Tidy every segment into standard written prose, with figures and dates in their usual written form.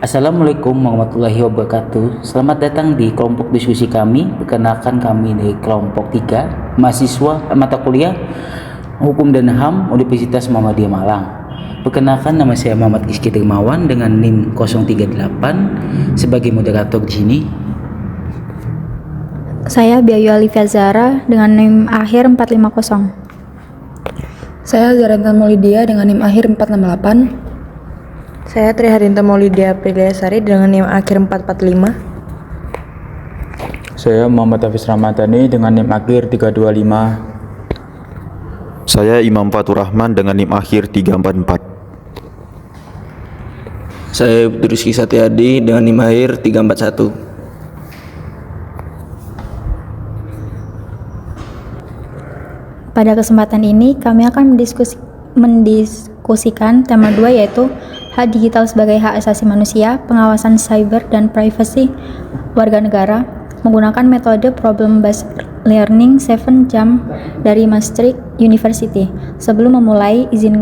Assalamualaikum warahmatullahi wabarakatuh. Selamat datang di kelompok diskusi kami. Perkenalkan kami dari kelompok 3, mahasiswa mata kuliah Hukum dan HAM Universitas Muhammadiyah Malang. Perkenalkan, nama saya Muhammad Rizky Dermawan dengan NIM 038 sebagai moderator di sini. Saya Biayu Alifia Zara dengan NIM akhir 450. Saya Zaranita Maulidia dengan NIM akhir 468. Saya Triharinta Maulidia Priliasari dengan NIM akhir 445. Saya Muhammad Hafiz Ramadhani dengan NIM akhir 325. Saya Imam Fatur Rahman dengan NIM akhir 344. Saya Rizky Satyadi dengan NIM akhir 341. Pada kesempatan ini kami akan mendiskusikan tema 2, yaitu hak digital sebagai hak asasi manusia, pengawasan cyber dan privasi warga negara menggunakan metode problem based learning 7 jam dari Maastricht University. Sebelum memulai, izin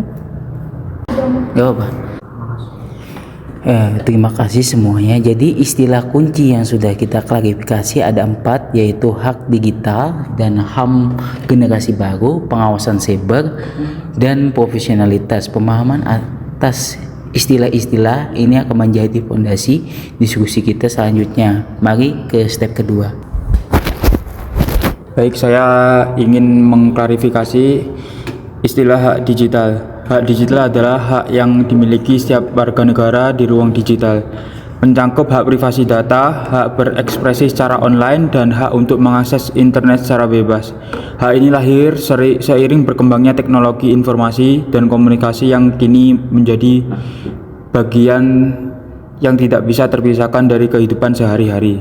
Terima kasih semuanya. Jadi istilah kunci yang sudah kita klarifikasi ada 4, yaitu hak digital dan HAM generasi baru, pengawasan cyber, dan profesionalitas. Pemahaman atas istilah-istilah ini akan menjadi fondasi diskusi kita selanjutnya. Mari ke step kedua. Baik, saya ingin mengklarifikasi istilah hak digital. Hak digital adalah hak yang dimiliki setiap warga negara di ruang digital, mencangkup hak privasi data, hak berekspresi secara online, dan hak untuk mengakses internet secara bebas. Hak ini lahir seiring berkembangnya teknologi informasi dan komunikasi yang kini menjadi bagian yang tidak bisa terpisahkan dari kehidupan sehari-hari.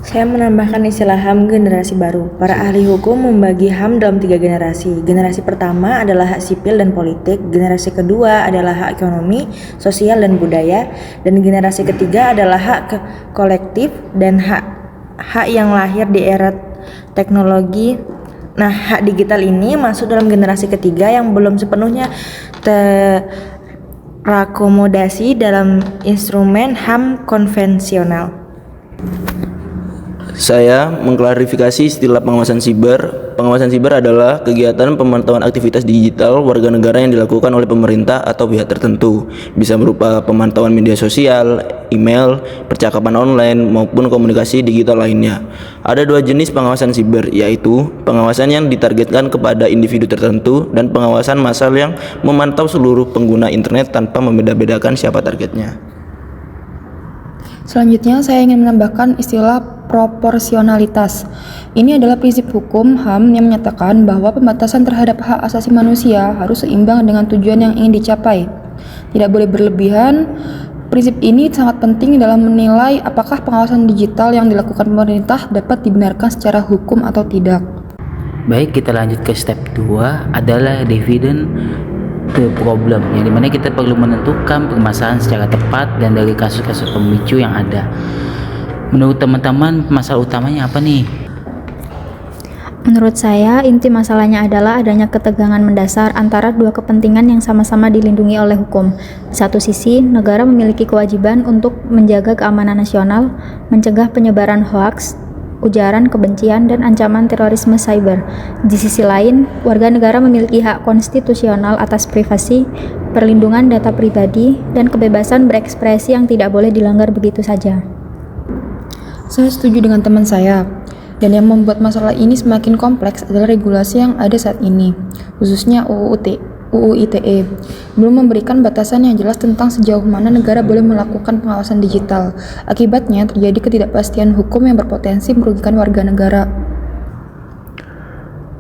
Saya menambahkan istilah HAM generasi baru. Para ahli hukum membagi HAM dalam 3 generasi. Generasi pertama adalah hak sipil dan politik, generasi kedua adalah hak ekonomi, sosial dan budaya, dan generasi ketiga adalah hak kolektif dan hak yang lahir di era teknologi. Nah, hak digital ini masuk dalam generasi ketiga yang belum sepenuhnya terakomodasi dalam instrumen HAM konvensional. Saya mengklarifikasi istilah pengawasan siber. Pengawasan siber adalah kegiatan pemantauan aktivitas digital warga negara yang dilakukan oleh pemerintah atau pihak tertentu. Bisa berupa pemantauan media sosial, email, percakapan online, maupun komunikasi digital lainnya. Ada 2 jenis pengawasan siber, yaitu pengawasan yang ditargetkan kepada individu tertentu dan pengawasan massal yang memantau seluruh pengguna internet tanpa membeda-bedakan siapa targetnya. Selanjutnya saya ingin menambahkan istilah proporsionalitas. Ini adalah prinsip hukum HAM yang menyatakan bahwa pembatasan terhadap hak asasi manusia harus seimbang dengan tujuan yang ingin dicapai. Tidak boleh berlebihan. Prinsip ini sangat penting dalam menilai apakah pengawasan digital yang dilakukan pemerintah dapat dibenarkan secara hukum atau tidak. Baik, kita lanjut ke step 2 adalah dividend the problem, yang dimana kita perlu menentukan permasalahan secara tepat dan dari kasus-kasus pemicu yang ada. Menurut teman-teman, masalah utamanya apa nih? Menurut saya, inti masalahnya adalah adanya ketegangan mendasar antara 2 kepentingan yang sama-sama dilindungi oleh hukum. Di satu sisi, negara memiliki kewajiban untuk menjaga keamanan nasional, mencegah penyebaran hoaks, ujaran kebencian, dan ancaman terorisme cyber. Di sisi lain, warga negara memiliki hak konstitusional atas privasi, perlindungan data pribadi, dan kebebasan berekspresi yang tidak boleh dilanggar begitu saja. Saya setuju dengan teman saya. Dan yang membuat masalah ini semakin kompleks adalah regulasi yang ada saat ini, khususnya UU ITE, belum memberikan batasan yang jelas tentang sejauh mana negara boleh melakukan pengawasan digital. Akibatnya terjadi ketidakpastian hukum yang berpotensi merugikan warga negara.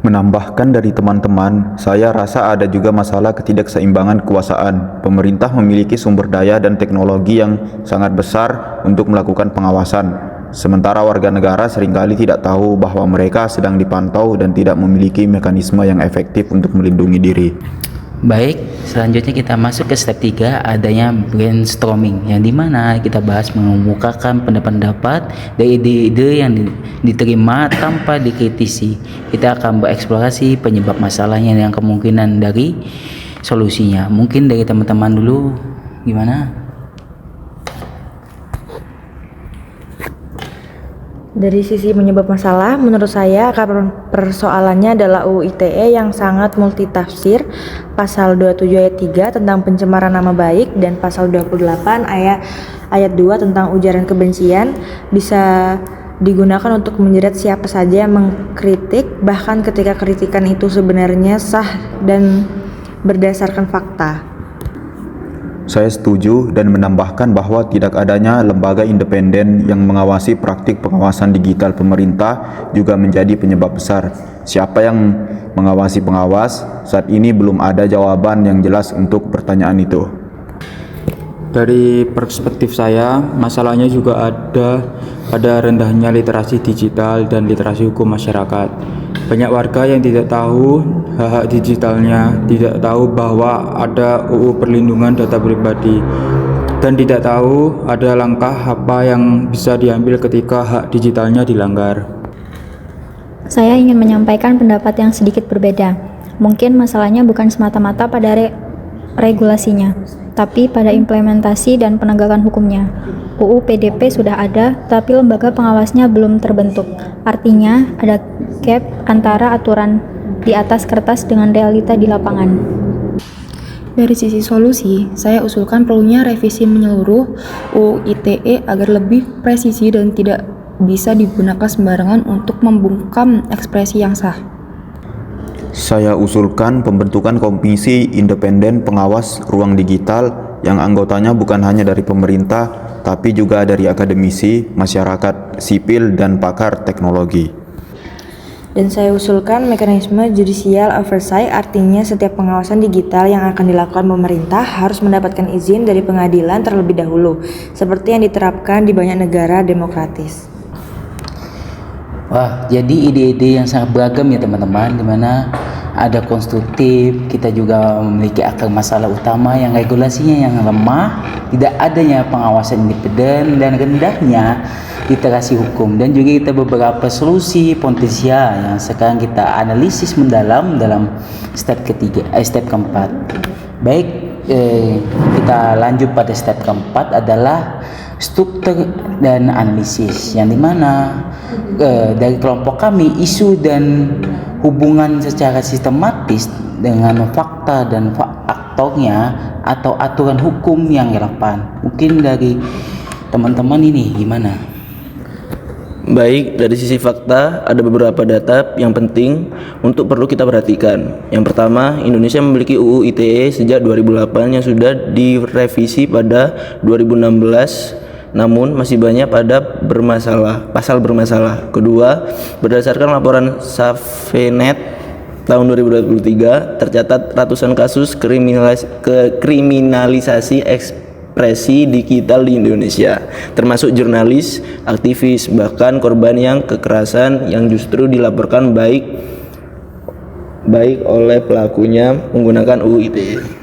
Menambahkan dari teman-teman, saya rasa ada juga masalah ketidakseimbangan kekuasaan. Pemerintah memiliki sumber daya dan teknologi yang sangat besar untuk melakukan pengawasan. Sementara warga negara seringkali tidak tahu bahwa mereka sedang dipantau dan tidak memiliki mekanisme yang efektif untuk melindungi diri. Baik, selanjutnya kita masuk ke step 3, adanya brainstorming, yang dimana kita bahas mengemukakan pendapat-pendapat dan ide-ide yang diterima tanpa dikritisi. Kita akan bereksplorasi penyebab masalahnya dan kemungkinan dari solusinya. Mungkin dari teman-teman dulu Gimana? Dari sisi penyebab masalah, menurut saya akar persoalannya adalah UU ITE yang sangat multitafsir, pasal 27 ayat 3 tentang pencemaran nama baik dan pasal 28 ayat 2 tentang ujaran kebencian bisa digunakan untuk menjerat siapa saja yang mengkritik, bahkan ketika kritikan itu sebenarnya sah dan berdasarkan fakta. Saya setuju dan menambahkan bahwa tidak adanya lembaga independen yang mengawasi praktik pengawasan digital pemerintah juga menjadi penyebab besar. Siapa yang mengawasi pengawas? Saat ini belum ada jawaban yang jelas untuk pertanyaan itu. Dari perspektif saya, masalahnya juga ada pada rendahnya literasi digital dan literasi hukum masyarakat. Banyak warga yang tidak tahu hak-hak digitalnya, tidak tahu bahwa ada UU Perlindungan Data Pribadi, dan tidak tahu ada langkah apa yang bisa diambil ketika hak digitalnya dilanggar. Saya ingin menyampaikan pendapat yang sedikit berbeda. Mungkin masalahnya bukan semata-mata pada regulasinya, tapi pada implementasi dan penegakan hukumnya. UU PDP sudah ada, tapi lembaga pengawasnya belum terbentuk. Artinya, ada gap antara aturan di atas kertas dengan realita di lapangan. Dari sisi solusi, saya usulkan perlunya revisi menyeluruh UU ITE agar lebih presisi dan tidak bisa digunakan sembarangan untuk membungkam ekspresi yang sah. Saya usulkan pembentukan komisi independen pengawas ruang digital yang anggotanya bukan hanya dari pemerintah, tapi juga dari akademisi, masyarakat sipil, dan pakar teknologi. Dan saya usulkan mekanisme judicial oversight, artinya setiap pengawasan digital yang akan dilakukan pemerintah harus mendapatkan izin dari pengadilan terlebih dahulu, seperti yang diterapkan di banyak negara demokratis. Wah, jadi ide-ide yang sangat beragam ya teman-teman, dimana ada konstruktif, kita juga memiliki akar masalah utama yang regulasinya yang lemah, tidak adanya pengawasan independen, dan rendahnya literasi hukum, dan juga kita beberapa solusi potensial yang sekarang kita analisis mendalam dalam step keempat. Baik, kita lanjut pada step keempat adalah struktur dan analisis, yang dimana dari kelompok kami isu dan hubungan secara sistematis dengan fakta dan aktornya atau aturan hukum yang relevan. Mungkin dari teman-teman ini gimana? Baik, dari sisi fakta ada beberapa data yang penting untuk perlu kita perhatikan. Yang pertama, Indonesia memiliki UU ITE sejak 2008 yang sudah direvisi pada 2016. Namun masih banyak pasal bermasalah. Kedua, berdasarkan laporan Safenet tahun 2023 tercatat ratusan kasus kriminalisasi ekspresi digital di Indonesia, termasuk jurnalis, aktivis, bahkan korban yang kekerasan yang justru dilaporkan baik oleh pelakunya menggunakan UU ITE.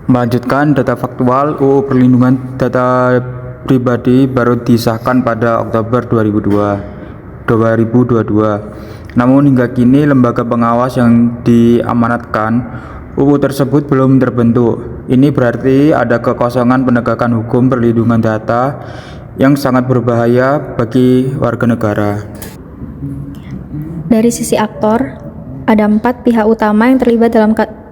Melanjutkan data faktual, UU Perlindungan Data Pribadi baru disahkan pada Oktober 2022. Namun hingga kini lembaga pengawas yang diamanatkan UU tersebut belum terbentuk. Ini berarti ada kekosongan penegakan hukum perlindungan data yang sangat berbahaya bagi warga negara. Dari sisi aktor, ada 4 pihak utama yang terlibat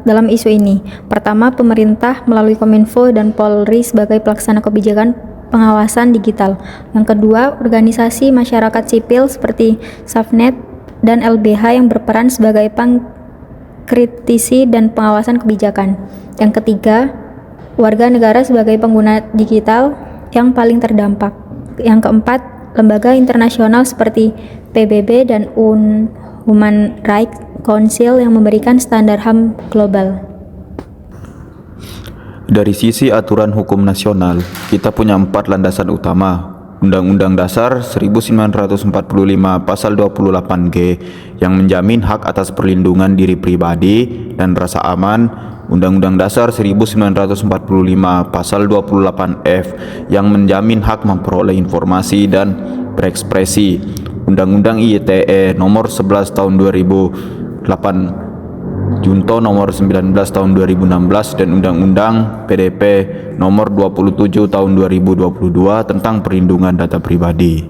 dalam isu ini. Pertama, pemerintah melalui Kominfo dan Polri sebagai pelaksana kebijakan pengawasan digital. Yang kedua, organisasi masyarakat sipil seperti Safenet dan LBH yang berperan sebagai pengkritisi dan pengawasan kebijakan. Yang ketiga, warga negara sebagai pengguna digital yang paling terdampak. Yang keempat, lembaga internasional seperti PBB dan Human Rights Council yang memberikan standar HAM global. Dari sisi aturan hukum nasional, kita punya 4 landasan utama. Undang-Undang Dasar 1945 Pasal 28G yang menjamin hak atas perlindungan diri pribadi dan rasa aman. Undang-Undang Dasar 1945 Pasal 28F yang menjamin hak memperoleh informasi dan berekspresi. Undang-Undang ITE nomor 11 tahun 2008 Junto nomor 19 tahun 2016 dan Undang-Undang PDP nomor 27 tahun 2022 tentang perlindungan data pribadi.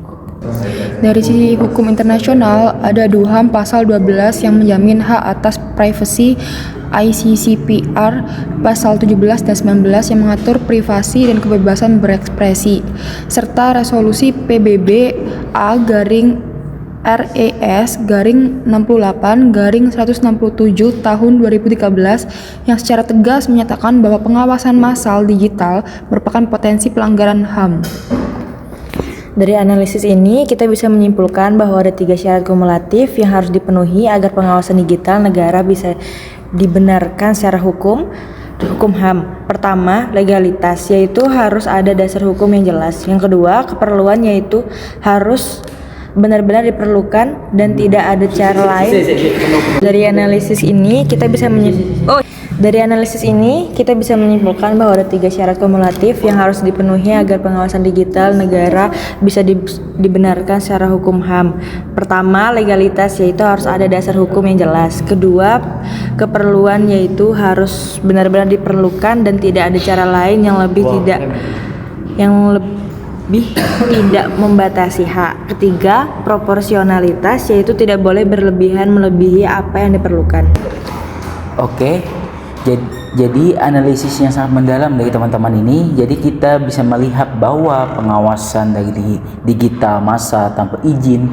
Dari sisi hukum internasional, ada DUHAM pasal 12 yang menjamin hak atas privasi, ICCPR pasal 17 dan 19 yang mengatur privasi dan kebebasan berekspresi, serta resolusi PBB A/RES/68/167 tahun 2013 yang secara tegas menyatakan bahwa pengawasan massal digital merupakan potensi pelanggaran HAM. Dari analisis ini, kita bisa menyimpulkan bahwa ada 3 syarat kumulatif yang harus dipenuhi agar pengawasan digital negara bisa dibenarkan secara hukum HAM. Pertama, legalitas, yaitu harus ada dasar hukum yang jelas. Yang kedua, keperluan, yaitu harus benar-benar diperlukan dan tidak ada cara lain. Dari analisis ini, kita bisa menyimpulkan bahwa ada 3 syarat kumulatif yang harus dipenuhi agar pengawasan digital negara bisa dibenarkan secara hukum HAM. Pertama, legalitas, yaitu harus ada dasar hukum yang jelas. Kedua, keperluan, yaitu harus benar-benar diperlukan dan tidak ada cara lain yang lebih tidak membatasi hak. Ketiga, proporsionalitas, yaitu tidak boleh berlebihan melebihi apa yang diperlukan. Oke, jadi analisisnya sangat mendalam dari teman-teman ini. Jadi kita bisa melihat bahwa pengawasan dari digital massa tanpa izin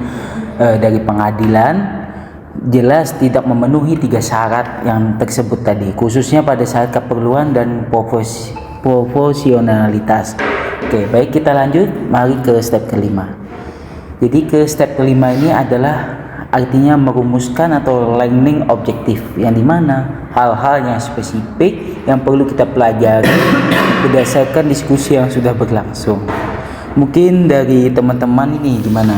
dari pengadilan jelas tidak memenuhi 3 syarat yang tersebut tadi, khususnya pada saat keperluan dan proporsionalitas. Oke, baik, kita lanjut. Mari ke step kelima. Jadi ke step kelima ini adalah artinya merumuskan atau learning objektif, yang dimana hal-hal yang spesifik yang perlu kita pelajari berdasarkan diskusi yang sudah berlangsung. Mungkin dari teman-teman ini gimana?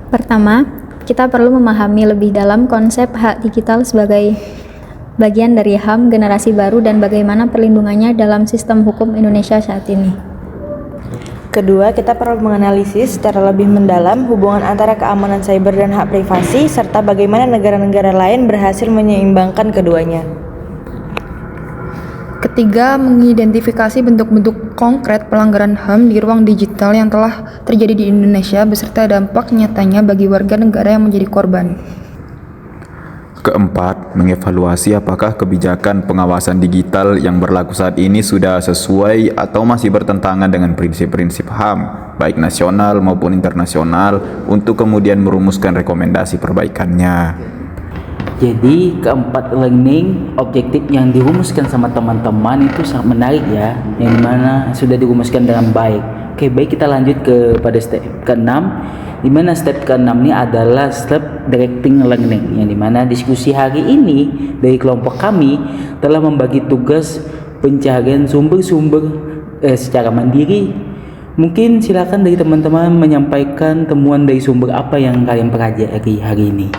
Pertama, kita perlu memahami lebih dalam konsep hak digital sebagai bagian dari HAM generasi baru dan bagaimana perlindungannya dalam sistem hukum Indonesia saat ini. Kedua, kita perlu menganalisis secara lebih mendalam hubungan antara keamanan cyber dan hak privasi, serta bagaimana negara-negara lain berhasil menyeimbangkan keduanya. Ketiga, mengidentifikasi bentuk-bentuk konkret pelanggaran HAM di ruang digital yang telah terjadi di Indonesia beserta dampak nyatanya bagi warga negara yang menjadi korban. Keempat, mengevaluasi apakah kebijakan pengawasan digital yang berlaku saat ini sudah sesuai atau masih bertentangan dengan prinsip-prinsip HAM, baik nasional maupun internasional, untuk kemudian merumuskan rekomendasi perbaikannya. Jadi keempat learning objektif yang dirumuskan sama teman-teman itu sangat menarik ya, yang dimana sudah dirumuskan dengan baik. Oke, baik, kita lanjut pada step ke-6, dimana step ke-6 ini adalah step directing learning, yang dimana diskusi hari ini dari kelompok kami telah membagi tugas pencarian sumber-sumber secara mandiri. Mungkin silakan dari teman-teman menyampaikan temuan dari sumber apa yang kalian pelajari hari ini.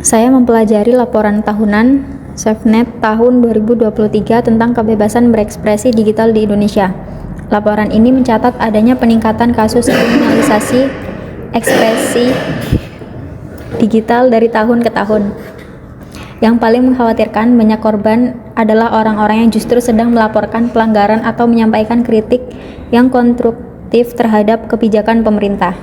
Saya mempelajari laporan tahunan SafeNet tahun 2023 tentang kebebasan berekspresi digital di Indonesia. Laporan ini mencatat adanya peningkatan kasus kriminalisasi ekspresi digital dari tahun ke tahun. Yang paling mengkhawatirkan, banyak korban adalah orang-orang yang justru sedang melaporkan pelanggaran atau menyampaikan kritik yang konstruktif terhadap kebijakan pemerintah.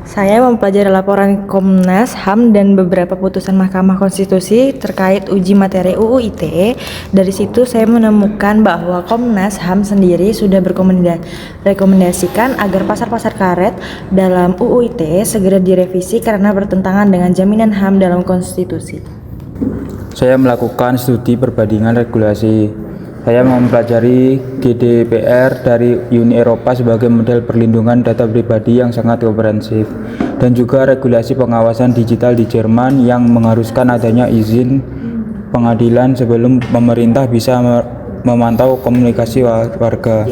Saya mempelajari laporan Komnas HAM dan beberapa putusan Mahkamah Konstitusi terkait uji materi UU ITE. Dari situ saya menemukan bahwa Komnas HAM sendiri sudah merekomendasikan agar pasal-pasal karet dalam UU ITE segera direvisi karena bertentangan dengan jaminan HAM dalam konstitusi. Saya melakukan studi perbandingan regulasi. Saya mempelajari GDPR dari Uni Eropa sebagai model perlindungan data pribadi yang sangat komprehensif, dan juga regulasi pengawasan digital di Jerman yang mengharuskan adanya izin pengadilan sebelum pemerintah bisa memantau komunikasi warga.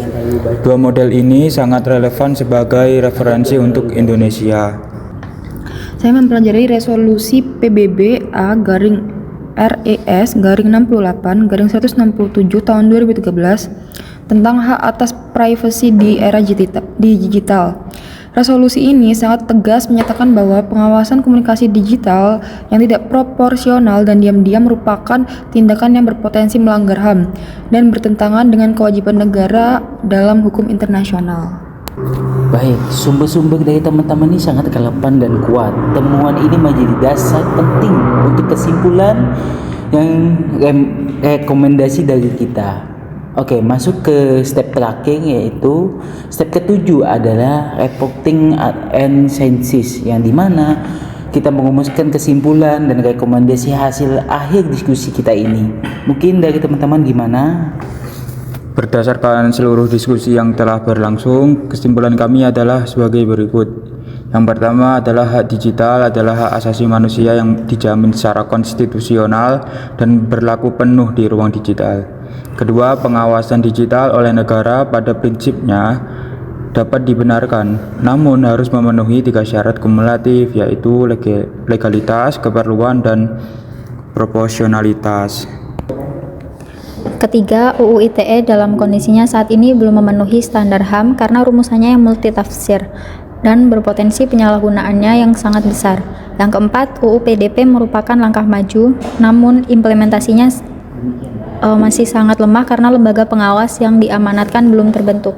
Dua model ini sangat relevan sebagai referensi untuk Indonesia. Saya mempelajari resolusi PBB A/RES/68/167 tahun 2013 tentang hak atas privasi di era digital. Resolusi ini sangat tegas menyatakan bahwa pengawasan komunikasi digital yang tidak proporsional dan diam-diam merupakan tindakan yang berpotensi melanggar HAM dan bertentangan dengan kewajiban negara dalam hukum internasional. Baik, sumber-sumber dari teman-teman ini sangat relevan dan kuat. Temuan ini menjadi dasar penting untuk kesimpulan yang rekomendasi dari kita. Oke, masuk ke step terakhir, yaitu step ketujuh adalah reporting and synthesis, yang dimana kita merumuskan kesimpulan dan rekomendasi hasil akhir diskusi kita ini. Mungkin dari teman-teman gimana? Berdasarkan seluruh diskusi yang telah berlangsung, kesimpulan kami adalah sebagai berikut. Yang pertama adalah hak digital adalah hak asasi manusia yang dijamin secara konstitusional dan berlaku penuh di ruang digital. Kedua, pengawasan digital oleh negara pada prinsipnya dapat dibenarkan, namun harus memenuhi 3 syarat kumulatif, yaitu legalitas, keperluan, dan proporsionalitas. Ketiga, UU ITE dalam kondisinya saat ini belum memenuhi standar HAM karena rumusannya yang multitafsir dan berpotensi penyalahgunaannya yang sangat besar. Yang keempat, UU PDP merupakan langkah maju, namun implementasinya masih sangat lemah karena lembaga pengawas yang diamanatkan belum terbentuk.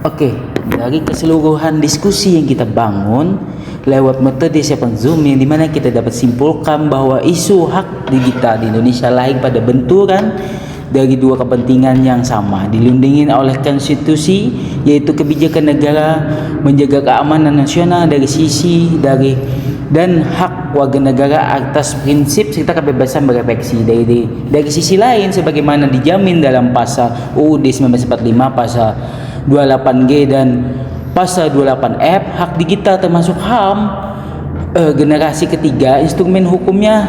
Oke, dari keseluruhan diskusi yang kita bangun lewat metode Seven Zoom, yang dimana kita dapat simpulkan bahwa isu hak digital di Indonesia lahir pada benturan dari 2 kepentingan yang sama, dilindungi oleh konstitusi, yaitu kebijakan negara menjaga keamanan nasional dari sisi dan hak warga negara atas prinsip serta kebebasan berekspresi dari sisi lain, sebagaimana dijamin dalam pasal UUD 1945 pasal 28G dan pasal 28F. Hak digital termasuk HAM generasi ketiga, instrumen hukumnya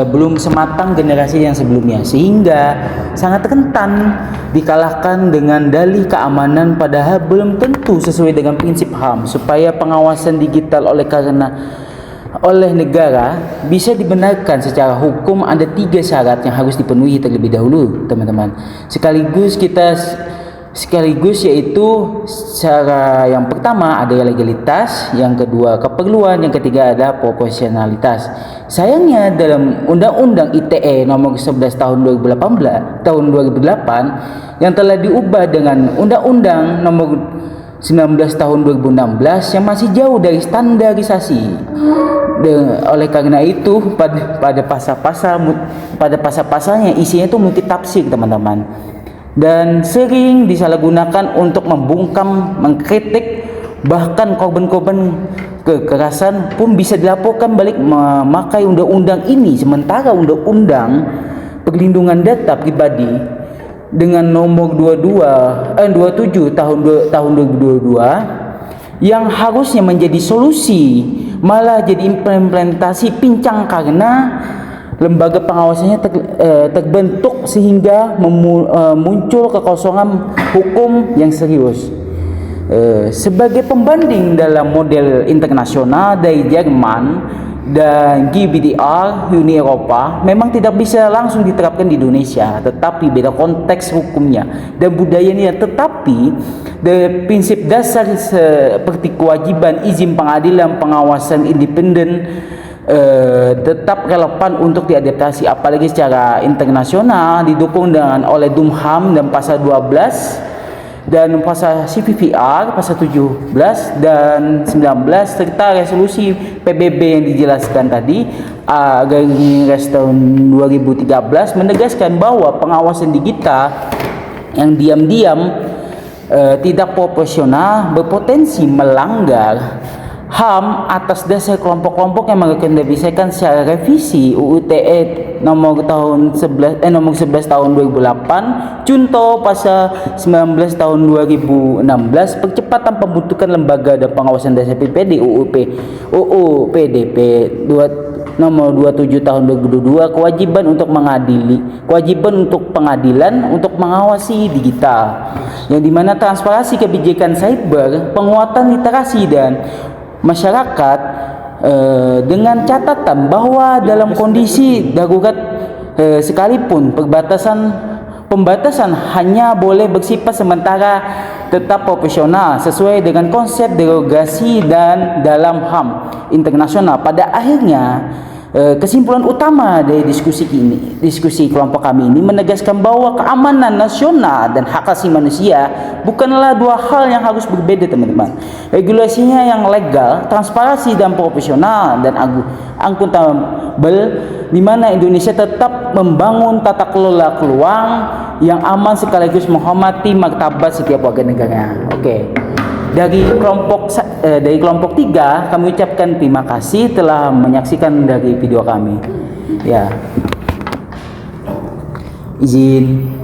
belum sematang generasi yang sebelumnya, sehingga sangat rentan dikalahkan dengan dalih keamanan, padahal belum tentu sesuai dengan prinsip HAM. Supaya pengawasan digital oleh negara bisa dibenarkan secara hukum, ada 3 syarat yang harus dipenuhi terlebih dahulu, teman-teman. Sekaligus yaitu secara yang pertama ada legalitas, yang kedua keperluan, yang ketiga ada proporsionalitas. Sayangnya dalam Undang-Undang ITE nomor 11 tahun 2008 yang telah diubah dengan Undang-Undang nomor 19 tahun 2016 yang masih jauh dari standarisasi. Oleh karena itu pada pasal-pasalnya isinya itu multitafsir, teman-teman, dan sering disalahgunakan untuk membungkam, mengkritik, bahkan korban-korban kekerasan pun bisa dilaporkan balik memakai undang-undang ini. Sementara undang-undang perlindungan data pribadi dengan nomor 27 tahun 2022 yang harusnya menjadi solusi malah jadi implementasi pincang karena lembaga pengawasannya terbentuk sehingga muncul kekosongan hukum yang serius. Sebagai pembanding dalam model internasional dari Jerman dan GDPR Uni Eropa memang tidak bisa langsung diterapkan di Indonesia, tetapi beda konteks hukumnya dan budayanya. Tetapi dari prinsip dasar seperti kewajiban izin pengadilan, pengawasan independen tetap relevan untuk diadaptasi, apalagi secara internasional, didukung dengan oleh DUMHAM dan pasal 12 dan pasal CVVR pasal 17 dan 19 serta resolusi PBB yang dijelaskan tadi garis tahun 2013 menegaskan bahwa pengawasan digital yang diam-diam tidak proporsional berpotensi melanggar HAM atas dasar kelompok-kelompok yang merekomendasikan secara revisi UU ITE nomor 11 tahun 2008 Junto pasal 19 tahun 2016 percepatan pembentukan lembaga dan pengawasan dasar pribadi UU PDP nomor 27 tahun 2022 kewajiban untuk pengadilan untuk mengawasi digital, yang dimana transparansi kebijakan cyber, penguatan literasi dan masyarakat dengan catatan bahwa dalam kondisi darurat sekalipun pembatasan hanya boleh bersifat sementara tetap profesional sesuai dengan konsep derogasi dan dalam HAM internasional. Pada akhirnya, kesimpulan utama dari diskusi kelompok kami ini menegaskan bahwa keamanan nasional dan hak asasi manusia bukanlah dua hal yang harus berbeda, teman-teman. Regulasinya yang legal, transparansi dan profesional dan akuntabel, di mana Indonesia tetap membangun tata kelola peluang yang aman sekaligus menghormati martabat setiap warga negara. Oke. Dari kelompok 3 kami ucapkan terima kasih telah menyaksikan dari video kami. Ya. Izin.